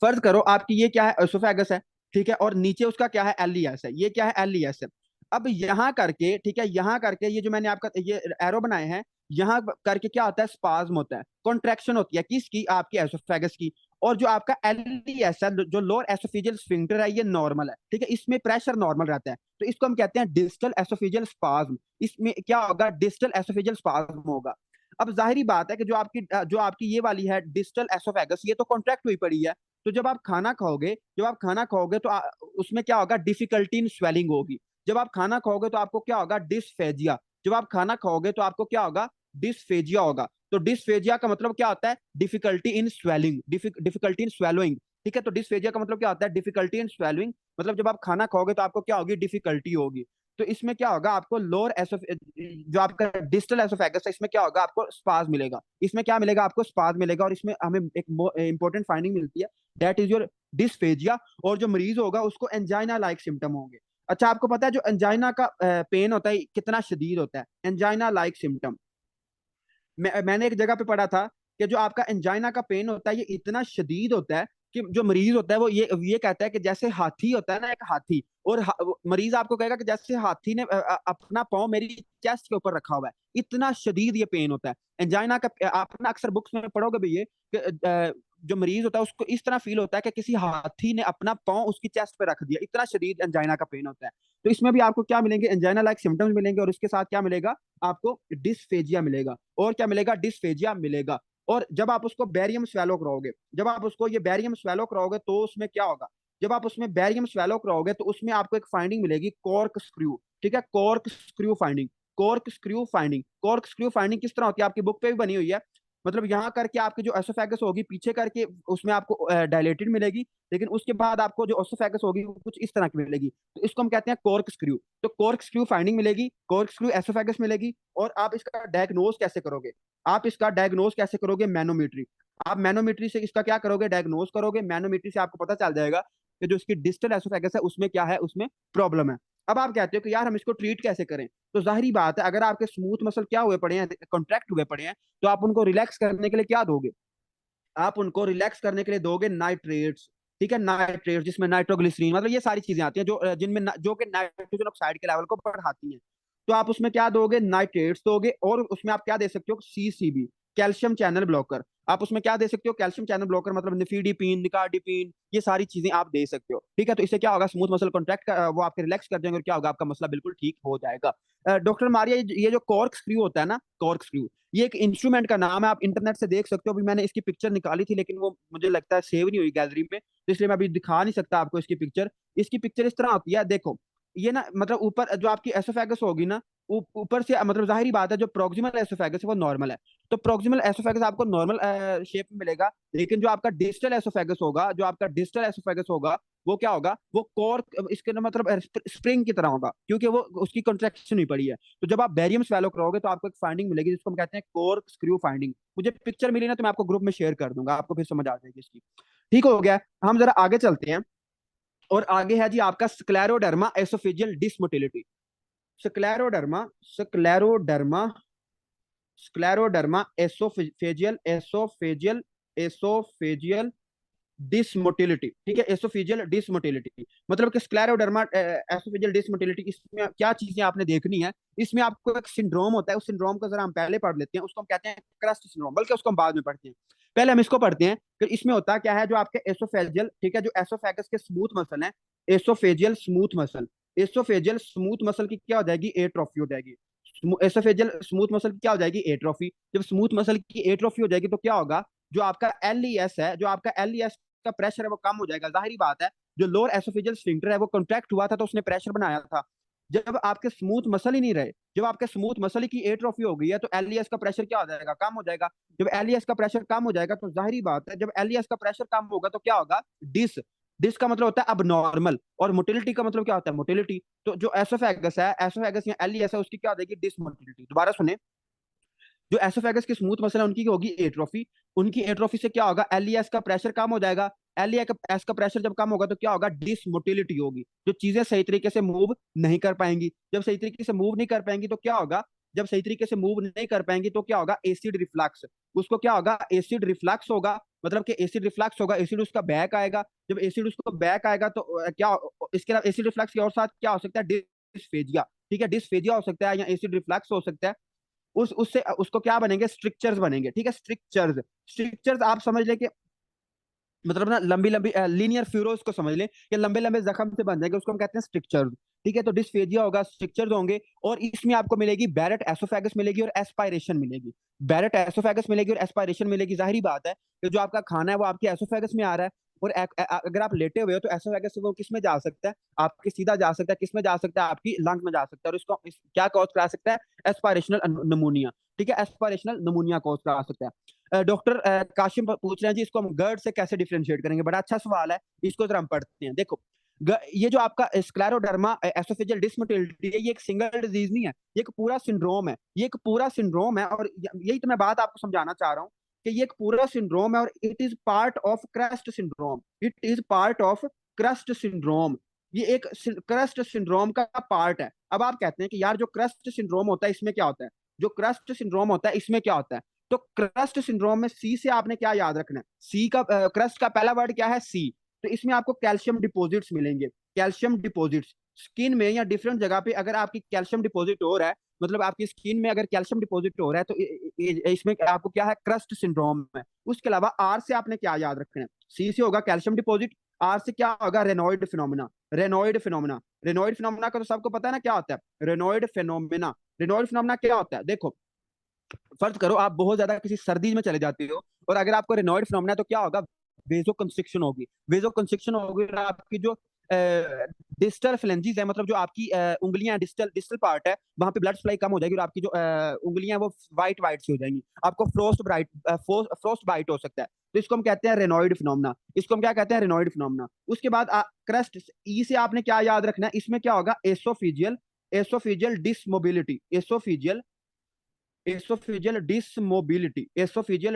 Speaker 1: फर्ज करो आपकी ये क्या है, एसोफेगस है, ठीक है, और नीचे उसका क्या है, एलईएस है, ये क्या है, एलईएस है। अब यहां करके, ठीक है, यहां करके ये जो मैंने आपका ये एरो बनाए हैं, यहां करके क्या होता है, स्पाज्म होता है, कॉन्ट्रैक्शन होती है, किसकी, आपकी एसोफेगस की। और जो आपका एलईएस है, जो लोअर एसोफेजियल स्फिंक्टर है, ये नॉर्मल है, ठीक है, इसमें प्रेशर नॉर्मल रहता है, तो इसको हम कहते हैं डिस्टल एसोफेजियल स्पाज्म। इसमें क्या होगा, डिस्टल एसोफेजियल स्पाज्म होगा। अब जाहिरी बात है कि जो आपकी ये वाली है डिस्टल एसोफेगस, ये तो कॉन्ट्रैक्ट हुई पड़ी है। तो जब आप खाना खाओगे तो उसमें क्या होगा, डिफिकल्टी इन स्वेलिंग होगी। जब आप खाना खाओगे तो आपको क्या होगा, डिस्फेजिया। जब आप खाना खाओगे तो आपको क्या होगा, डिस्फेजिया होगा। तो डिस्फेजिया का मतलब क्या होता है, difficulty in swelling, difficulty in swallowing. ठीक है, तो डिस्फेजिया का मतलब क्या होता है, डिफिकल्टी इन स्वेलिंग। मतलब जब आप खाना खाओगे तो आपको क्या होगी, डिफिकल्टी होगी। तो इसमें क्या होगा, आपको लोअर एसोफ जो आपका डिस्टल एसोफेगस है, इसमें क्या होगा, आपको स्पाज मिलेगा। इसमें क्या मिलेगा, आपको स्पाज मिलेगा। और इसमें हमें एक इंपॉर्टेंट फाइंडिंग मिलती है, दैट इज योर डिस्फेजिया। और जो मरीज होगा उसको एंजाइना लाइक सिम्टम होंगे। अच्छा, आपको पता है जो एंजाइना का पेन होता है कितना शदीद होता है, एंजाइना लाइक सिम्टम। मैंने एक जगह पे पढ़ा था कि जो आपका एंजाइना का पेन होता है ये इतना शदीद होता है कि जो मरीज होता है वो ये कहता है कि जैसे हाथी होता है ना, एक हाथी। और मरीज आपको कहेगा कि जैसे हाथी ने अपना पाँव मेरी चेस्ट के ऊपर रखा हुआ है, इतना शदीद ये पेन होता है एंजाइना का। आप ना अक्सर बुक्स में पढ़ोगे भी ये कि जो मरीज होता है उसको इस तरह फील होता है कि किसी हाथी ने अपना पाँव उसकी चेस्ट पे रख दिया, इतना शदीद एंजाइना का पेन होता है। तो इसमें भी आपको क्या मिलेंगे, एंजाइना लाइक सिम्टम्स मिलेंगे। और इसके साथ क्या मिलेगा, आपको डिस्फेजिया मिलेगा। और क्या मिलेगा, डिस्फेजिया मिलेगा। और जब आप उसको बैरियम स्वेलो कराओगे, जब आप उसको ये बैरियम स्वेलो कराओगे तो उसमें क्या होगा, जब आप उसमें बैरियम स्वेलो कराओगे तो उसमें आपको एक फाइंडिंग मिलेगी, कॉर्क स्क्रू। ठीक है, cork screw finding. Cork screw finding किस तरह होती है, आपकी बुक पे भी बनी हुई है। मतलब यहाँ करके आपकी जो एसोफेगस होगी पीछे करके उसमें आपको डायलेटेड मिलेगी। लेकिन उसके बाद आपको जो एसोफेगस होगी वो कुछ इस तरह की मिलेगी। तो इसको हम कहते हैं कॉर्क स्क्रू। तो कॉर्क स्क्रू फाइंडिंग मिलेगी, कॉर्क स्क्रू एसोफेगस मिलेगी। और आप इसका डायग्नोज कैसे करोगे, मैनोमेट्री। आप मैनोमेट्री से इसका क्या करोगे, डायग्नोज करोगे। मैनोमेट्री से आपको पता चल जाएगा कि जो इसकी डिस्टल एसोफेगस है उसमें क्या है, उसमें प्रॉब्लम है। अब आप कहते हो कि यार हम इसको ट्रीट कैसे करें। तो जाहिर बात है, अगर आपके स्मूथ मसल क्या हुए पड़े हैं, कॉन्ट्रैक्ट हुए पड़े हैं, तो आप उनको रिलैक्स करने के लिए क्या दोगे, आप उनको रिलैक्स करने के लिए दोगे नाइट्रेट्स। ठीक है, नाइट्रेट्स जिसमें नाइट्रोग्लिसरीन, मतलब ये सारी चीजें आती हैं जो कि नाइट्रोजन ऑक्साइड के लेवल को बढ़ाती हैं। तो आप उसमें क्या दोगे, नाइट्रेट्स दोगे। और उसमें आप क्या दे सकते हो, सीसीबी, कैल्शियम चैनल ब्लॉकर। आप उसमें क्या दे सकते हो, कैल्शियम चैनल ब्लॉकर, मतलब निफिडिपिन, निकार्डिपिन, ये सारी चीजें आप दे सकते हो। ठीक है, तो इससे क्या होगा, स्मूथ मसल कॉन्ट्रैक्ट वो आपके रिलैक्स कर देंगे और क्या होगा, आपका मसला बिल्कुल ठीक हो जाएगा। डॉक्टर मारिया, ये जो कॉर्क स्क्रू होता है ना, कॉर्क स्क्रू, ये एक इंस्ट्रूमेंट का नाम है। आप इंटरनेट से देख सकते हो। अभी मैंने इसकी पिक्चर निकाली थी लेकिन वो मुझे लगता है सेव नहीं हुई गैलरी में, तो इसलिए मैं अभी दिखा नहीं सकता आपको इसकी पिक्चर। इसकी पिक्चर इस तरह होती है, देखो। ये ना मतलब ऊपर जो आपकी एसोफेगस होगी ना, ऊपर से मतलब जाहिर बात है जो प्रोक्सिमल एसोफेगस है वो नॉर्मल है। तो प्रोक्सिमल एसोफेगस आपको नॉर्मल शेप में मिलेगा। लेकिन जो आपका डिस्टल एसोफेगस होगा वो क्या होगा, वो कॉर्क, इसके मतलब स्प्रिंग की तरह होगा, क्योंकि वो उसकी कंट्रैक्शन ही पड़ी है। तो जब आप बैरियम स्वेलो करोगे तो आपको एक फाइंडिंग मिलेगी जिसको हम कहते हैं कॉर्क स्क्रू फाइंडिंग। मुझे पिक्चर मिली ना तो मैं आपको ग्रुप में शेयर कर दूंगा, आपको फिर समझ आ जाएगी इसकी। ठीक हो गया, हम जरा आगे चलते हैं। और आगे है जी आपका scleroderma oesophageal dysmotility. Scleroderma scleroderma scleroderma oesophageal dysmotility. ठीक है, एसोफेजियल डिसमोटिलिटी मतलब कि स्क्लेरोडर्मा एसोफेजियल डिसमोटिलिटी, इसमें क्या चीजें आपने देखनी है। इसमें आपको एक सिंड्रोम होता है, उस सिंड्रोम को जरा हम पहले पढ़ लेते हैं। उसको हम कहते हैं क्रस्ट सिंड्रोम, बल्कि उसको हम बाद में पढ़ते हैं। पहले हम इसको पढ़ते हैं कि इसमें होता क्या है, जो आपके एसोफेजियल, ठीक है, जो एसोफेगस के स्मूथ मसल है, oesophageal smooth muscle, oesophageal smooth muscle की क्या हो जाएगी, एट्रोफी हो जाएगी। एसोफेजियल स्मूथ मसल की क्या हो जाएगी, एट्रोफी। जब स्मूथ मसल की एट्रोफी हो जाएगी तो क्या होगा, जो आपका एलईएस है, जो आपका एलईएस का प्रेशर है वो कम हो जाएगा। जाहिर बात है, जो लोअर एसोफेजियल स्फिंक्टर है वो कॉन्ट्रैक्ट हुआ था तो उसने प्रेशर बनाया था। जब आपके स्मूथ मसल ही नहीं रहे, जब आपके स्मूथ मसल की एट्रोफी हो गई है तो एलईएस का प्रेशर क्या हो जाएगा, कम हो जाएगा। जब एलईएस का प्रेशर कम हो जाएगा तो जाहिर बात है, जब एलईएस का प्रेशर कम होगा तो क्या होगा, डिस डिस का मतलब होता है अब नॉर्मल, और मोटिलिटी का मतलब क्या होता है, मोटिलिटी। तो जो एसोफेगस या एलईएस है उसकी क्या हो जाएगी, डिस मोटिलिटी। दोबारा सुने, जो एसोफेगस की स्मूथ मसल है उनकी होगी एट्रोफी। उनकी एट्रोफी से क्या होगा, एलईएस का प्रेशर कम हो जाएगा। एलईएस का प्रेशर जब कम होगा तो क्या होगा, डिसमोटिलिटी होगी। जो चीजें सही तरीके से मूव नहीं कर पाएंगी, जब सही तरीके से मूव नहीं कर पाएंगी तो क्या होगा, जब सही तरीके से मूव नहीं कर पाएंगी तो क्या होगा, एसिड रिफ्लक्स। उसको क्या होगा, एसिड रिफ्लक्स होगा। मतलब कि एसिड रिफ्लक्स होगा, एसिड उसका बैक आएगा। जब एसिड उसको बैक आएगा तो क्या, इसके अलावा एसिड रिफ्लक्स के और साथ क्या हो सकता है, डिस्फेजिया। ठीक है, डिस्फेजिया हो सकता है या एसिड रिफ्लक्स हो सकता है। उससे उसको क्या बनेंगे, स्ट्रिक्चर्स बनेंगे। ठीक है, स्ट्रिक्चर्स। स्ट्रिक्चर्स आप समझ लें कि मतलब ना लंबी लंबी लीनियर फ्यूरोस को समझ लें कि लंबे लंबे जख्म से बन जाएंगे, उसको हम कहते हैं स्ट्रिक्चर। ठीक है, तो डिस्फेजिया होगा, स्ट्रिक्चर्स होंगे, और इसमें आपको मिलेगी बैरेट एसोफेगस मिलेगी और एस्पायरेशन मिलेगी। बैरेट एसोफेगस मिलेगी और एस्पायरेशन मिलेगी। जाहिर बात है कि जो आपका खाना है वो आपके एसोफेगस में आ रहा है, और अगर आप लेटे हुए हो तो एसोफेगस से वो किस में जा सकता है, आपके सीधा जा सकता है, किस में जा सकता है, आपकी लंग में जा सकता है, और क्या कॉज करा सकता है, एस्पायरेशनल नमोनिया। ठीक है, एस्पायरेशनल नमोनिया कॉज करा सकता है। डॉक्टर काशिम पूछ रहे हैं जी इसको हम गर्ड से कैसे डिफरेंशिएट करेंगे। बड़ा अच्छा सवाल है, इसको जरा हम पढ़ते हैं। देखो, ये जो आपका स्क्लेरोडर्मा एसोफेजियल डिसमोटिलिटी है, ये एक सिंगल डिजीज नहीं है, ये एक पूरा सिंड्रोम है। ये एक पूरा सिंड्रोम है, और यही तो मैं बात आपको समझाना चाह रहा हूँ कि ये एक पूरा सिंड्रोम है, और it is part of CREST syndrome. It is part of CREST syndrome. ये एक क्रस्ट सिंड्रोम का पार्ट है। अब आप कहते हैं कि यार जो क्रस्ट सिंड्रोम होता है इसमें क्या होता है, जो क्रस्ट सिंड्रोम होता है इसमें क्या होता है। तो क्रस्ट सिंड्रोम में सी से आपने क्या याद रखना है, सी का क्रस्ट का पहला वर्ड क्या है, सी। तो इसमें आपको कैल्शियम डिपॉजिट्स मिलेंगे। कैल्शियम डिपॉजिट्स स्किन में या डिफरेंट जगह पे अगर आपकी कैल्शियम डिपॉजिट हो रहा है, मतलब आपकी स्किन में अगर कैल्शियम डिपॉजिट हो रहा है, तो इसमें आपको क्या है, क्रस्ट सिंड्रोम है। उसके अलावा आर से आपने क्या याद रखना है, सी से होगा कैल्शियम डिपॉजिट, आर से क्या होगा, रेनॉइड फिनोमिना। रेनॉइड फिनोमिना, रेनॉइड फिनोमिना का तो सबको पता है ना क्या होता है, रेनॉइड फिनोमिना। रेनॉइड फिनोमिना क्या होता है, देखो फर्ज करो आप बहुत ज्यादा किसी सर्दी में चले जाते हो, और अगर आपको रेनॉइड फिनोमेना है तो क्या होगा, वेजो कंस्ट्रिक्शन होगी। वेजो कंस्ट्रिक्शन होगी, और आपकी जो डिस्टल फ्लेंजिस है, मतलब जो आपकी उंगलियां, डिस्टल डिस्टल पार्ट है, वहां पे ब्लड सप्लाई कम हो जाएगी, और आपकी जो उंगलियां वो वाइट वाइट सी हो जाएंगी। आपको फ्रोस्ट बाइट हो सकता है। तो इसको हम कहते हैं रेनॉइड फिनोमेना। इसको हम क्या कहते हैं, रेनॉइड फिनोमेना। उसके बाद क्रस्ट ई से आपने क्या याद रखना है, इसमें क्या होगा, एसोफिजियल एसोफिजियल डिसमोबिलिटी। एसोफिजियल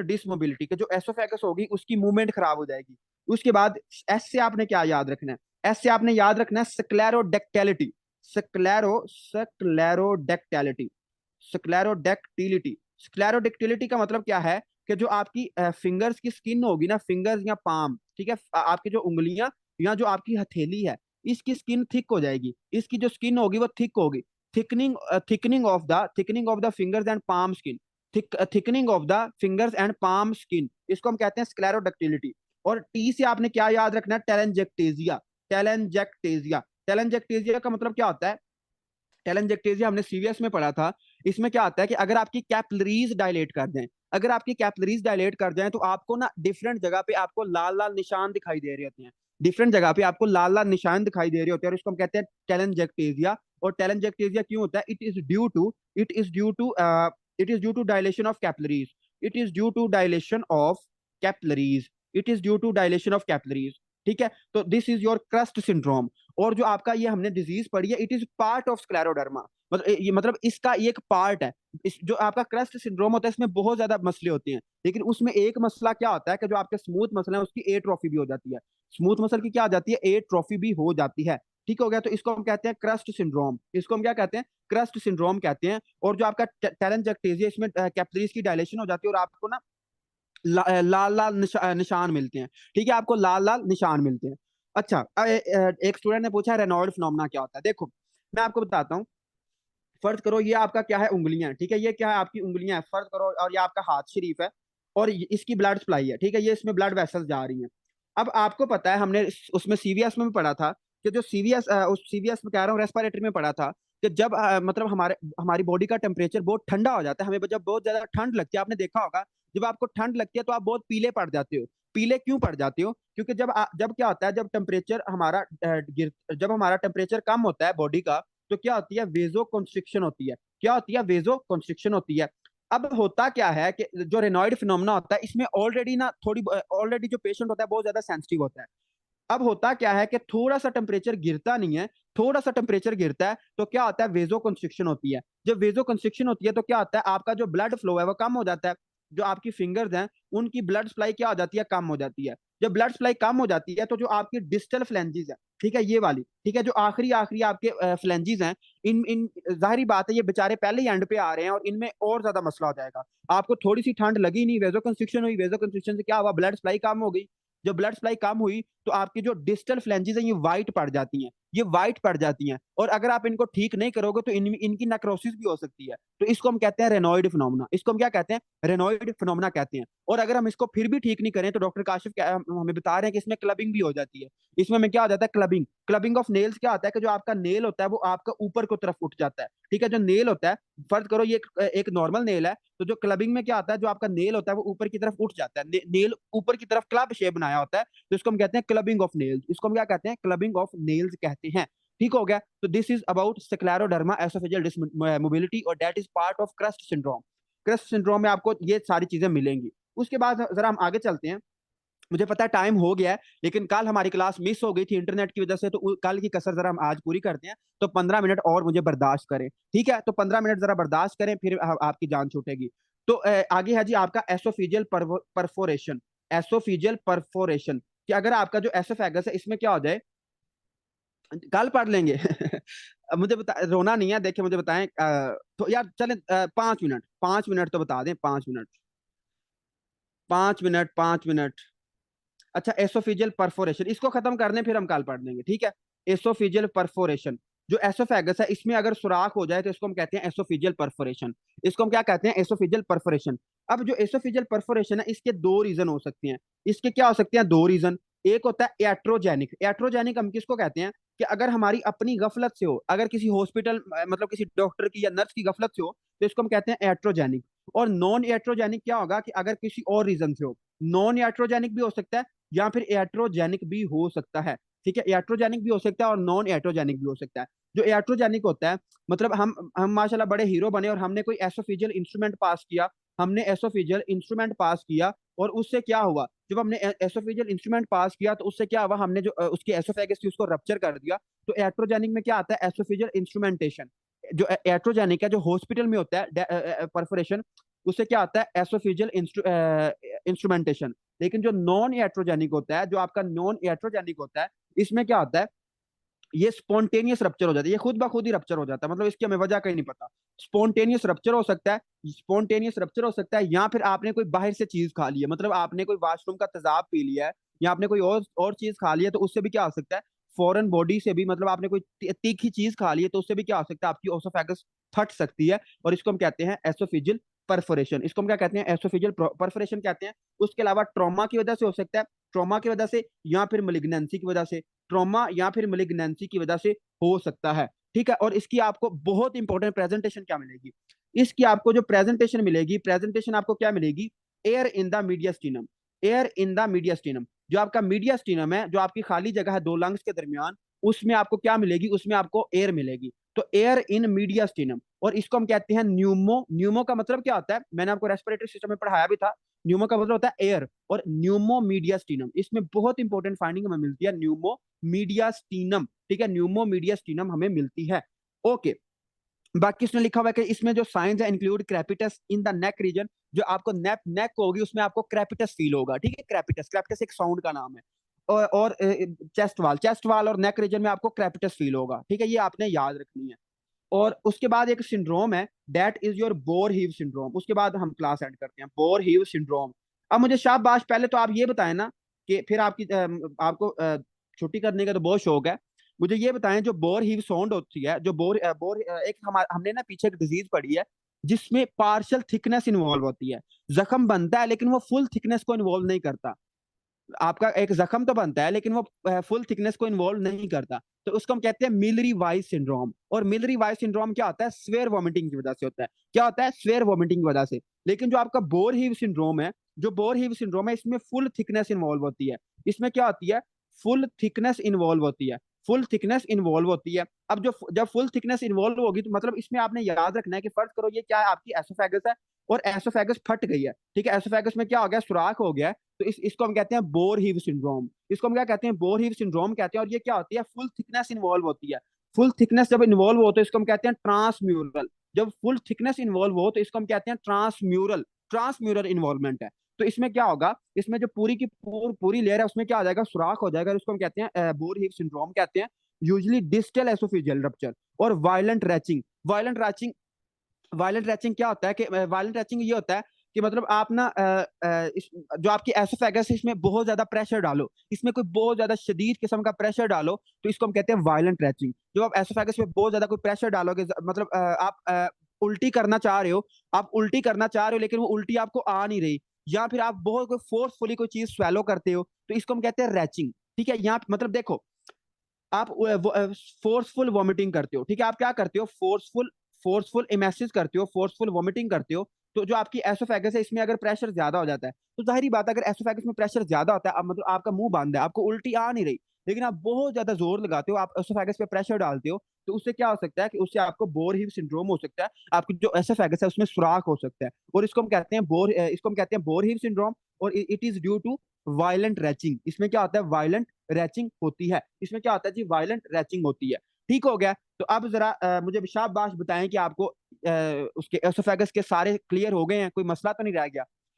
Speaker 1: डिसमोबिलिटी के जो एसोफेगस होगी उसकी मूवमेंट खराब हो जाएगी। उसके बाद एस से आपने क्या याद रखना है, एस से आपने याद रखना है स्क्लेरोडेक्टेलिटी। स्क्लेरोडेक्टेलिटी स्क्लेरोडेक्टिलिटी स्क्लेरोडेक्टिलिटी का मतलब क्या है कि जो आपकी फिंगर्स की स्किन होगी ना, फिंगर्स या पाम, ठीक है, आपकी जो उंगलियां या जो आपकी हथेली है, इसकी स्किन थिक हो जाएगी। इसकी जो स्किन होगी वो थिक होगी। Thickening of the fingers and palm skin. Thickening of the fingers and palm skin, इसको हम कहते हैं स्क्लेरोडक्टिलिटी। और टी से आपने क्या याद रखना है, टेलेंजेक्टेजिया। टेलेंजेक्टेजिया टेलेंजेक्टेजिया का मतलब क्या होता है, टेलेंजेक्टेजिया हमने सीवीएस में पढ़ा था। इसमें क्या आता है कि अगर आपकी कैपिलरीज डायलेट कर दें, अगर आपकी कैपिलरीज डायलेट कर जाएं तो आपको ना डिफरेंट जगह पे आपको लाल लाल निशान दिखाई दे रहे होते हैं। डिफरेंट जगह पे आपको लाल लाल निशान दिखाई दे रहे होते हैं, और इसको हम कहते हैं टेलेंजेक्टेजिया। और टेलेंजेक्टेजिया क्यों होता है, it is due to dilation of capillaries. It is due to dilation of capillaries it is due to dilation of capillaries. ठीक है, तो this is your CREST syndrome. और जो आपका ये हमने डिजीज पढ़ी है, it is part of scleroderma. मतलब इसका ये एक पार्ट है। जो आपका क्रस्ट सिंड्रोम होता है इसमें बहुत ज्यादा मसले होते हैं, लेकिन उसमें एक मसला क्या होता है कि जो आपके स्मूथ मसल है उसकी ए ट्रॉफी भी हो जाती है। स्मूथ मसल की क्या आ जाती है, ए ट्रॉफी भी हो जाती है। ठीक हो गया, तो इसको हम कहते हैं क्रस्ट सिंड्रोम। इसको हम क्या कहते हैं, क्रस्ट सिंड्रोम कहते हैं। और जो आपका टेलेंजेक्टेजिया, इसमें कैपिलरीज की डायलेशन हो जाती है, और आपको ना लाल लाल निशान मिलते हैं। ठीक है, आपको लाल लाल निशान मिलते हैं। अच्छा, एक स्टूडेंट ने पूछा रेनॉल्ड फिनोमेना क्या होता है। देखो मैं आपको बताता हूँ। फर्ज करो ये आपका क्या है, उंगलियां, ठीक है, ये क्या है, आपकी उंगलियां है फर्ज करो, और ये आपका हाथ शरीफ है, और इसकी ब्लड सप्लाई है। ठीक है, ये इसमें ब्लड वेसल्स जा रही हैं। अब आपको पता है हमने उसमें सीवीएस में भी पढ़ा था कि जो सीवीएस उस सीवीएस में कह रहा हूँ, रेस्पिरेटरी में पढ़ा था कि जब मतलब हमारी बॉडी का टेम्परेचर बहुत ठंडा हो जाता है, हमें जब बहुत ज्यादा ठंड लगती है, आपने देखा होगा जब आपको ठंड लगती है तो आप बहुत पीले पड़ जाते हो। पीले क्यों पड़ जाते हो, क्योंकि जब क्या होता है, जब हमारा टेम्परेचर कम होता है बॉडी का, तो क्या होती है, वेजो कंस्ट्रिक्शन होती है। क्या होती है, वेजो कंस्ट्रिक्शन होती है। अब होता क्या है कि जो रेनॉइड फिनोमेना होता है इसमें ऑलरेडी जो पेशेंट होता है बहुत ज्यादा सेंसिटिव होता है। अब होता क्या है कि थोड़ा सा टेम्परेचर गिरता नहीं है, थोड़ा सा टेम्परेचर गिरता है तो क्या होता है, वेजो कंस्ट्रिक्शन होती है। जब वेजो कंस्ट्रिक्शन होती है तो क्या होता है, आपका जो ब्लड फ्लो है वो कम हो जाता है। जो आपकी फिंगर्स हैं उनकी ब्लड सप्लाई क्या हो जाती है, कम हो जाती है। जब ब्लड सप्लाई कम हो जाती है तो जो आपकी डिस्टल फ्लेंजिस है, ठीक है, ये वाली, ठीक है, जो आखिरी आखिरी आपके फ्लेंजिस हैं, इन इन जाहिर बात है ये बेचारे पहले ही एंड पे आ रहे हैं, और इनमें और ज्यादा मसला हो जाएगा। आपको थोड़ी सी ठंड लगी नहीं, वेजो कंस्ट्रिक्शन हुई, वेजो कंस्ट्रिक्शन से क्या हुआ, ब्लड सप्लाई कम हो गई। जब ब्लड सप्लाई कम हुई तो आपकी जो डिस्टल फ्लेंजेस हैं ये वाइट पड़ जाती हैं। ये वाइट पड़ जाती हैं, और अगर आप इनको ठीक नहीं करोगे तो इनकी नेक्रोसिस भी हो सकती है। तो इसको हम कहते हैं रेनॉइड फिनोमेना। इसको हम क्या कहते हैं? रेनॉइड फिनोमेना कहते हैं। और अगर हम इसको फिर भी ठीक नहीं करें तो डॉक्टर काशिफ हमें बता रहे हैं कि इसमें क्लबिंग भी हो जाती है। इसमें हमें क्या हो जाता है? क्लबिंग। क्लबिंग ऑफ नेल्स क्या होता है कि जो आपका नेल होता है वो आपका ऊपर को तरफ उठ जाता है। ठीक है, जो नेल होता है, फर्ज करो ये एक नॉर्मल नेल है, तो जो क्लबिंग में क्या होता है, जो आपका नेल होता है वो ऊपर की तरफ उठ जाता है, नेल ऊपर की तरफ क्लब शेप बनाया होता है, तो इसको हम कहते हैं क्लबिंग ऑफ नेल्स। इसको हम क्या कहते हैं? क्लबिंग ऑफ नेल्स कहते हैं। ठीक हो गया? तो this is about scleroderma oesophageal dysmotility, और that is part of CREST syndrome. CREST syndrome में आपको ये सारी चीजें मिलेंगी। उसके बाद जरा हम आगे चलते हैं। मुझे पता है टाइम हो गया है, लेकिन कल हमारी क्लास मिस हो गई थी इंटरनेट की वजह से, तो कल की कसर जरा हम आज पूरी करते हैं। तो 15 मिनट और मुझे बर्दाश्त करें, ठीक है? तो 15 मिनट जरा बर्दाश्त करें, फिर आपकी जान छूटेगी। तो आगे है जी आपका एसोफिजियल परफोरेशन। एसोफिजियल परफोरेशन कि अगर आपका जो एसोफेगस है इसमें क्या हो जाए, कल पढ़ लेंगे। अब मुझे बता, रोना नहीं है, देखिए मुझे बताएं। तो यार चले 5 मिनट, 5 मिनट तो बता दें, 5 मिनट, 5 मिनट, 5 मिनट। अच्छा, एसोफिजियल परफोरेशन इसको खत्म करने फिर हम कल पढ़ लेंगे, ठीक है? एसोफिजियल परफोरेशन, जो एसोफेगस है इसमें अगर सुराख हो जाए तो इसको हम कहते हैं एसोफिजियल परफोरेशन। इसको हम क्या कहते हैं? एसोफिजियल परफोरेशन। अब जो एसोफिजियल परफोरेशन है इसके दो रीजन हो सकते हैं। इसके क्या हो सकते हैं? दो रीजन। एक होता है एट्रोजेनिक। एट्रोजेनिक हम किसको कहते हैं? कि अगर हमारी अपनी गफलत से हो, अगर किसी हॉस्पिटल मतलब किसी डॉक्टर की या नर्स की गफलत से हो, तो इसको हम कहते हैं एट्रोजेनिक। और नॉन एट्रोजेनिक क्या होगा? कि अगर किसी और रीजन से हो। नॉन एट्रोजेनिक भी हो सकता है या फिर एट्रोजेनिक भी हो सकता है। ठीक है, एट्रोजेनिक भी हो सकता है और नॉन एट्रोजेनिक भी हो सकता है। जो एट्रोजेनिक होता है, मतलब हम माशाल्लाह बड़े हीरो बने और हमने कोई एसोफिजियल इंस्ट्रूमेंट पास किया। हमने एसोफिजियल इंस्ट्रूमेंट पास किया, और उससे क्या हुआ? जब हमने एसोफिजियल इंस्ट्रूमेंट पास किया तो उससे क्या हुआ? हमने जो उसकी एसोफेगस थी उसको रप्चर कर दिया। तो एट्रोजेनिक में क्या आता है? एसोफिजियल इंस्ट्रूमेंटेशन। जो एट्रोजेनिक है, जो हॉस्पिटल में होता है परफोरेशन, उससे क्या आता है? एसोफिजियल इंस्ट्रूमेंटेशन। लेकिन जो नॉन एट्रोजेनिक होता है, जो आपका नॉन एट्रोजेनिक होता है, इसमें क्या होता है? ये स्पॉन्टेनियस रप्चर हो जाता है, ये खुद ब खुद ही रप्चर हो जाता है, मतलब इसकी हमें वजह कहीं नहीं पता। स्पॉन्टेनियस रप्चर हो सकता है, स्पॉन्टेनियस रप्चर हो सकता है, या फिर आपने कोई बाहर से चीज खा ली है, मतलब आपने कोई वॉशरूम का तेजाब पी लिया है, या आपने कोई और चीज खा ली है, तो उससे भी क्या हो सकता है? फॉरेन बॉडी से भी, मतलब आपने कोई तीखी चीज खा ली है तो उससे भी क्या हो सकता है? आपकी ओसोफेगस फट सकती है, और इसको हम कहते हैं एसोफिजियल परफोरेशन। इसको हम क्या कहते हैं? एसोफिजियल परफोरेशन कहते हैं। उसके अलावा ट्रॉमा की वजह से हो सकता है, ट्रॉमा की वजह से, या फिर मलिग्नेंसी की वजह से। ट्रॉमा या फिर मलिग्नेंसी की वजह से हो सकता है। ठीक है, और इसकी आपको बहुत इंपॉर्टेंट प्रेजेंटेशन क्या मिलेगी? इसकी आपको जो प्रेजेंटेशन मिलेगी, प्रेजेंटेशन आपको क्या मिलेगी? Air in the मीडियस्टिनम। Air in the मीडियस्टिनम, जो आपका मीडियस्टिनम है, जो आपकी खाली जगह है दो लंग्स के दरमियान, उसमें आपको क्या मिलेगी? उसमें आपको एयर मिलेगी। तो एयर इन मीडियस्टिनम, और इसको हम कहते हैं न्यूमो। न्यूमो का मतलब क्या होता है? मैंने आपको रेस्पिरेटरी सिस्टम में पढ़ाया भी था। न्यूमो का मतलब होता है एयर, और न्यूमो मीडियस्टिनम, इसमें बहुत इंपॉर्टेंट फाइंडिंग हमें मिलती है, न्यूमो मीडियास्टीनम। ठीक है, न्यूमो मीडियास्टीनम हमें मिलती है। ओके, बाकी इसमें लिखा हुआ है कि इसमें जो साइंस है include crepitus in the neck region. जो आपको नेक होगी उसमें आपको क्रेपिटस फील होगा। ठीक है, क्रेपिटस, क्रेपिटस एक साउंड का नाम है। और चेस्ट वाल और नेक रीजन में आपको क्रेपिटस फील होगा। ठीक है, ये आपने याद रखनी है। और उसके बाद एक सिंड्रोम है, that is your bore heave syndrome. उसके बाद हम क्लास एंड करते हैं, बोर हीव सिंड्रोम। अब मुझे शाबाश, पहले तो आप ये बताएं ना कि फिर आपको छुट्टी करने का तो बहुत शौक है। मुझे ये बताएं, जो बोर हीव साउंड होती है, जो एक हमने ना पीछे एक डिजीज पढ़ी है जिसमें पार्शियल थिकनेस इन्वॉल्व होती है। जख्म बनता है लेकिन वो फुल थिकनेस को इन्वॉल्व नहीं करता। आपका एक जख्म तो बनता है लेकिन वो फुल थिकनेस को इन्वॉल्व नहीं करता। तो उसको हम कहते हैं मिलरी वाइस सिंड्रोम। और मिलरी वाइस सिंड्रोम क्या होता है? स्वेयर वॉमिटिंग की वजह से होता है। क्या होता है? स्वेयर वॉमिटिंग की वजह से। लेकिन जो आपका बोर हीव सिंड्रोम है, जो बोर हीव सिंड्रोम है, इसमें फुल थिकनेस इन्वॉल्व होती है। इसमें क्या होती है? फुल थिकनेस इन्वॉल्व होती है। फुल थिकनेस इन्वॉल्व होती है। अब जब फुल थिकनेस इन्वॉल्व होगी तो मतलब इसमें आपने याद रखना है कि फर्ज करो ये क्या है? आपकी एसोफेगस है, और एसोफेगस फट गई है। ठीक है, एसोफेगस में क्या हो गया? सुराख हो गया है। तो इसको हम कहते हैं बोर हीव सिंड्रोम। इसको हम क्या कहते हैं? बोर हीव सिंड्रोम कहते हैं। और ये क्या होती है? फुल थिकनेस इन्वॉल्व होती है। फुल थिकनेस जब इन्वॉल्व हो तो इसको हम कहते हैं ट्रांसम्यूरल। जब फुल थिकनेस इन्वॉल्व हो तो इसको हम कहते हैं ट्रांसम्यूरल। ट्रांसम्यूरल इन्वॉल्वमेंट है। तो इसमें क्या होगा? इसमें जो पूरी की पूरी लेयर है उसमें क्या आ जाएगा? सुराख हो जाएगा। उसको हम कहते हैं बोर हीव सिंड्रोम कहते हैं। यूजली डिस्टल एसोफेजियल रप्चर और वायलेंट रैचिंग। वायलेंट रैचिंग क्या होता है? कि वायलेंट रैचिंग ये होता है कि मतलब आप ना जो आपकी एसोफेगस है इसमें बहुत ज्यादा प्रेशर डालो, इसमें कोई बहुत ज्यादा शदीद किस्म का प्रेशर डालो, तो इसको हम कहते हैं वायलेंट रैचिंग। जब आप एसोफेगस में बहुत ज्यादा कोई प्रेशर डालोगे, मतलब आप उल्टी करना चाह रहे हो, आप उल्टी करना चाह रहे हो लेकिन वो उल्टी आपको आ नहीं रही, या फिर आप बहुत कोई फोर्सफुली कोई चीज स्वेलो करते हो, तो इसको हम कहते हैं रैचिंग। ठीक है, यहाँ मतलब देखो, आप फोर्सफुल वॉमिटिंग करते हो, ठीक है, आप क्या करते हो, फोर्सफुल फोर्सफुल इमेसिस करते हो, फोर्सफुल वॉमिटिंग करते हो, तो जो आपकी एसोफेगस है इसमें अगर प्रेशर ज्यादा हो जाता है, तो जाहिर बात है अगर एसोफेगस में प्रेशर ज्यादा होता है, अब मतलब आपका मुंह बंद है, आपको उल्टी आ नहीं रही, लेकिन आप बहुत ज्यादा जोर लगाते हो, आप एसोफेगस पे प्रेशर डालते हो, तो उससे क्या हो सकता है कि उससे आपको बोरहीव सिंड्रोम हो सकता है, आपकी जो एसोफेगस है उसमें सुराख हो सकता है, और इसको हम कहते हैं बोरहीव सिंड्रोम, और it is due to violent retching. इसमें क्या होता है, वायलेंट रैचिंग होती है, इसमें क्या होता है जी, वायलेंट रैचिंग होती है। ठीक हो गया। तो अब जरा मुझे शाबाश बताएं कि आपको उसके एसोफेगस के सारे क्लियर हो गए हैं, कोई मसला तो नहीं रह गया।